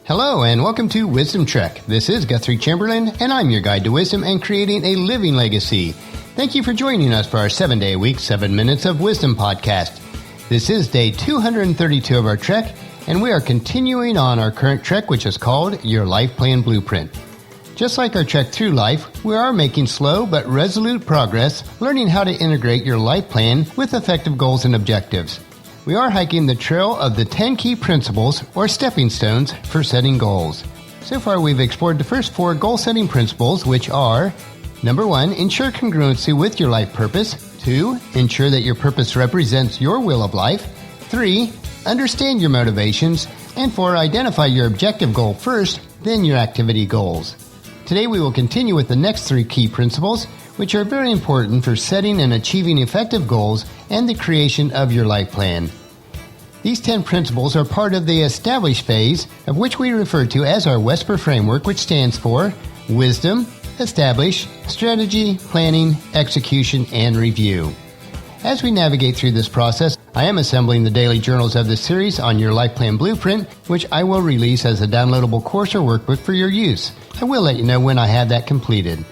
Hello and welcome to Wisdom Trek. This is Guthrie Chamberlain and I'm your guide to wisdom and creating a living legacy. Thank you for joining us for our 7-day-a-week, 7 Minutes of Wisdom podcast. This is day 232 of our trek and we are continuing on our current trek, which is called Your Life Plan Blueprint. Just like our trek through life, we are making slow but resolute progress, learning how to integrate your life plan with effective goals and objectives. We are hiking the trail of the 10 key principles or stepping stones for setting goals. So far, we've explored the first 4 goal-setting principles, which are: number 1, ensure congruency with your life purpose. 2, ensure that your purpose represents your will of life. 3, understand your motivations. And 4, identify your objective goal first, then your activity goals. Today, we will continue with the next 3 key principles, which are very important for setting and achieving effective goals and the creation of your life plan. These 10 principles are part of the establish phase, of which we refer to as our WESPER framework, which stands for Wisdom, Establish, Strategy, Planning, Execution, and Review. As we navigate through this process, I am assembling the daily journals of this series on your life plan blueprint, which I will release as a downloadable course or workbook for your use. I will let you know when I have that completed.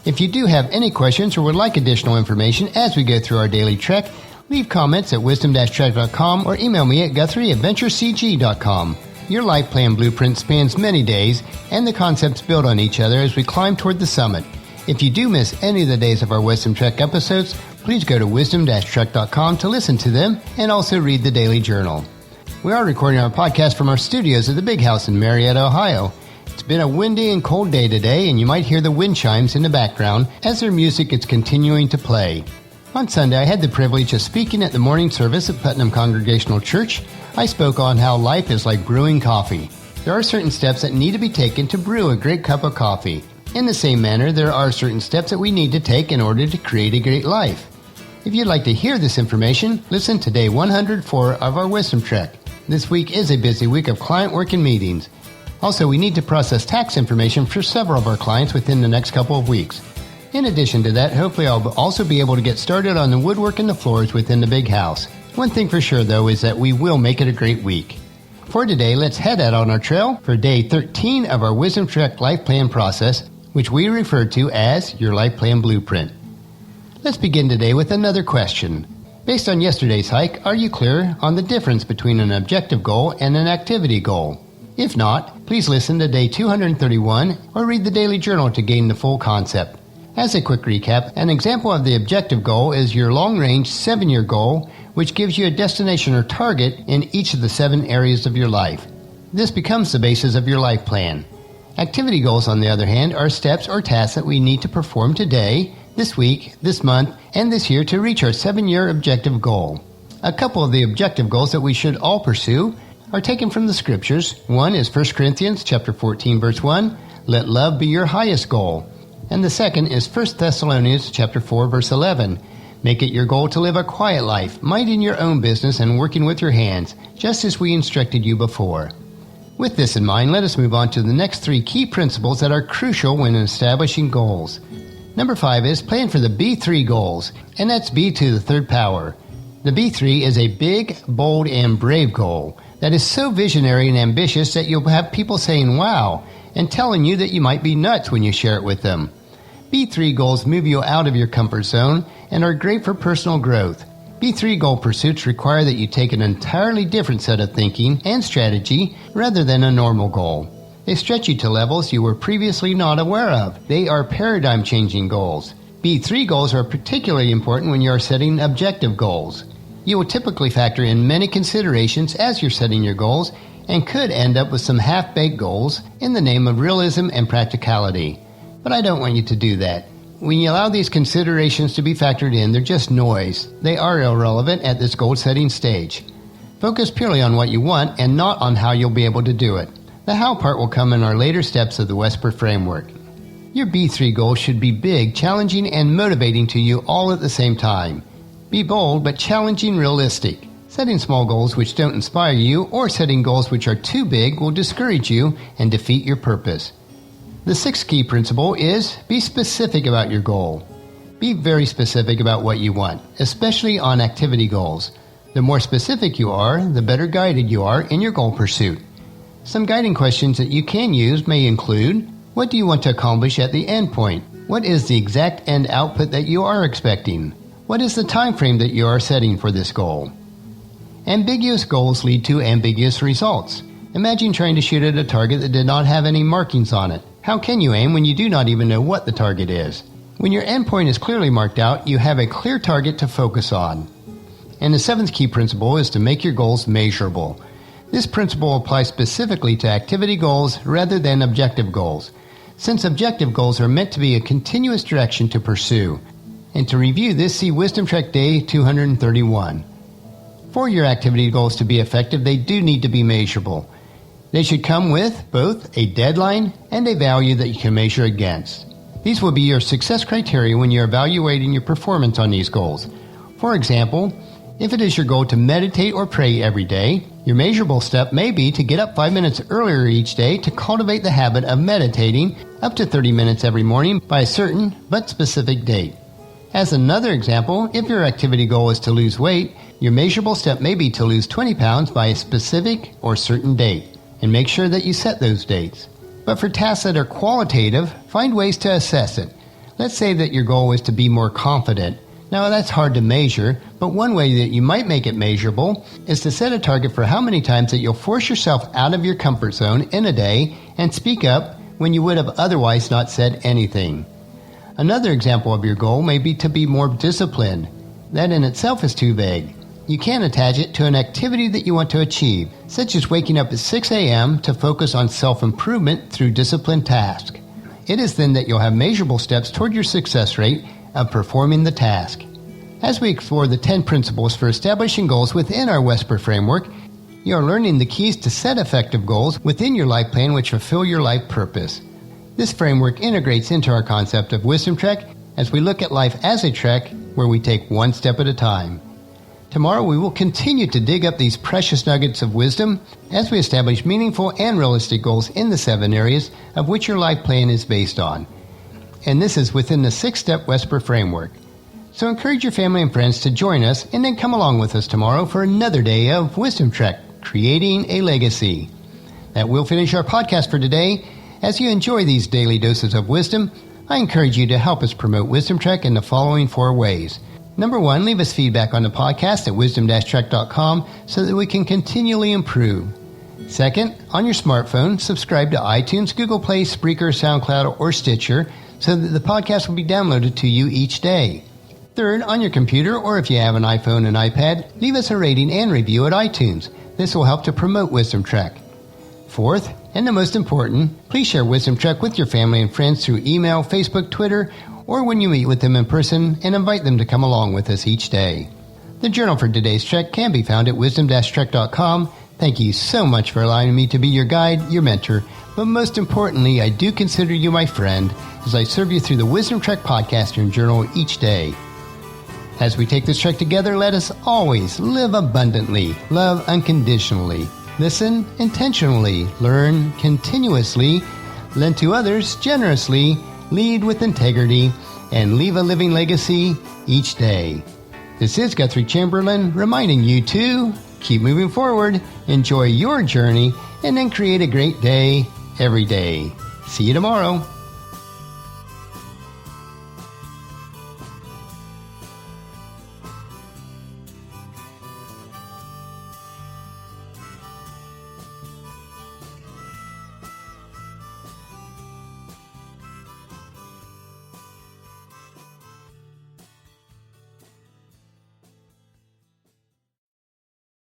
If you do have any questions or would like additional information as we go through our daily trek, leave comments at wisdom-trek.com or email me at guthrie@adventurecg.com. Your life plan blueprint spans many days, and the concepts build on each other as we climb toward the summit. If you do miss any of the days of our Wisdom Trek episodes, please go to wisdom-trek.com to listen to them and also read the daily journal. We are recording our podcast from our studios at the Big House in Marietta, Ohio. It's been a windy and cold day today, and you might hear the wind chimes in the background as their music is continuing to play. On Sunday, I had the privilege of speaking at the morning service at Putnam Congregational Church. I spoke on how life is like brewing coffee. There are certain steps that need to be taken to brew a great cup of coffee. In the same manner, there are certain steps that we need to take in order to create a great life. If you'd like to hear this information, listen to day 104 of our Wisdom Trek. This week is a busy week of client work and meetings. Also, we need to process tax information for several of our clients within the next couple of weeks. In addition to that, hopefully I'll also be able to get started on the woodwork and the floors within the big house. One thing for sure, though, is that we will make it a great week. For today, let's head out on our trail for day 13 of our Wisdom Trek life plan process, which we refer to as your life plan blueprint. Let's begin today with another question. Based on yesterday's hike, are you clear on the difference between an objective goal and an activity goal? If not, please listen to day 231 or read the daily journal to gain the full concept. As a quick recap, an example of the objective goal is your long-range 7-year goal, which gives you a destination or target in each of the 7 areas of your life. This becomes the basis of your life plan. Activity goals, on the other hand, are steps or tasks that we need to perform today, this week, this month, and this year to reach our 7-year objective goal. A couple of the objective goals that we should all pursue are taken from the scriptures. One is 1 Corinthians chapter 14, verse 1, let love be your highest goal. And the second is 1 Thessalonians chapter 4, verse 11. Make it your goal to live a quiet life, minding your own business and working with your hands, just as we instructed you before. With this in mind, let us move on to the next 3 key principles that are crucial when establishing goals. Number 5 is plan for the B3 goals, and that's B to the 3rd power. The B3 is a big, bold, and brave goal that is so visionary and ambitious that you'll have people saying, wow, and telling you that you might be nuts when you share it with them. B3 goals move you out of your comfort zone and are great for personal growth. B3 goal pursuits require that you take an entirely different set of thinking and strategy rather than a normal goal. They stretch you to levels you were previously not aware of. They are paradigm-changing goals. B3 goals are particularly important when you are setting objective goals. You will typically factor in many considerations as you're setting your goals and could end up with some half-baked goals in the name of realism and practicality. But I don't want you to do that. When you allow these considerations to be factored in, they're just noise. They are irrelevant at this goal-setting stage. Focus purely on what you want and not on how you'll be able to do it. The how part will come in our later steps of the WESPER framework. Your B3 goal should be big, challenging, and motivating to you all at the same time. Be bold, but challenging, realistic. Setting small goals which don't inspire you or setting goals which are too big will discourage you and defeat your purpose. The 6th key principle is be specific about your goal. Be very specific about what you want, especially on activity goals. The more specific you are, the better guided you are in your goal pursuit. Some guiding questions that you can use may include, what do you want to accomplish at the end point? What is the exact end output that you are expecting? What is the time frame that you are setting for this goal? Ambiguous goals lead to ambiguous results. Imagine trying to shoot at a target that did not have any markings on it. How can you aim when you do not even know what the target is? When your endpoint is clearly marked out, you have a clear target to focus on. And the seventh key principle is to make your goals measurable. This principle applies specifically to activity goals rather than objective goals, since objective goals are meant to be a continuous direction to pursue. And to review this, see Wisdom Trek Day 231. For your activity goals to be effective, they do need to be measurable. They should come with both a deadline and a value that you can measure against. These will be your success criteria when you're evaluating your performance on these goals. For example, if it is your goal to meditate or pray every day, your measurable step may be to get up 5 minutes earlier each day to cultivate the habit of meditating up to 30 minutes every morning by a certain but specific date. As another example, if your activity goal is to lose weight, your measurable step may be to lose 20 pounds by a specific or certain date, and make sure that you set those dates. But for tasks that are qualitative, find ways to assess it. Let's say that your goal is to be more confident. Now that's hard to measure, but one way that you might make it measurable is to set a target for how many times that you'll force yourself out of your comfort zone in a day and speak up when you would have otherwise not said anything. Another example of your goal may be to be more disciplined. That in itself is too vague. You can attach it to an activity that you want to achieve, such as waking up at 6 a.m. to focus on self-improvement through disciplined tasks. It is then that you'll have measurable steps toward your success rate of performing the task. As we explore the 10 principles for establishing goals within our Wesper framework, you are learning the keys to set effective goals within your life plan which fulfill your life purpose. This framework integrates into our concept of Wisdom Trek as we look at life as a trek where we take one step at a time. Tomorrow we will continue to dig up these precious nuggets of wisdom as we establish meaningful and realistic goals in the 7 areas of which your life plan is based on. And this is within the 6-step Wesper framework. So encourage your family and friends to join us and then come along with us tomorrow for another day of Wisdom Trek, Creating a Legacy. That will finish our podcast for today. As you enjoy these daily doses of wisdom, I encourage you to help us promote Wisdom Trek in the following 4 ways. Number 1, leave us feedback on the podcast at wisdom-trek.com so that we can continually improve. Second, on your smartphone, subscribe to iTunes, Google Play, Spreaker, SoundCloud, or Stitcher so that the podcast will be downloaded to you each day. Third, on your computer, or if you have an iPhone and iPad, leave us a rating and review at iTunes. This will help to promote Wisdom Trek. Fourth, and the most important, please share Wisdom Trek with your family and friends through email, Facebook, Twitter, or when you meet with them in person, and invite them to come along with us each day. The journal for today's trek can be found at wisdom-trek.com. Thank you so much for allowing me to be your guide, your mentor, but most importantly, I do consider you my friend as I serve you through the Wisdom Trek podcast and journal each day. As we take this trek together, let us always live abundantly, love unconditionally, listen intentionally, learn continuously, lend to others generously, lead with integrity, and leave a living legacy each day. This is Guthrie Chamberlain reminding you to keep moving forward, enjoy your journey, and then create a great day every day. See you tomorrow.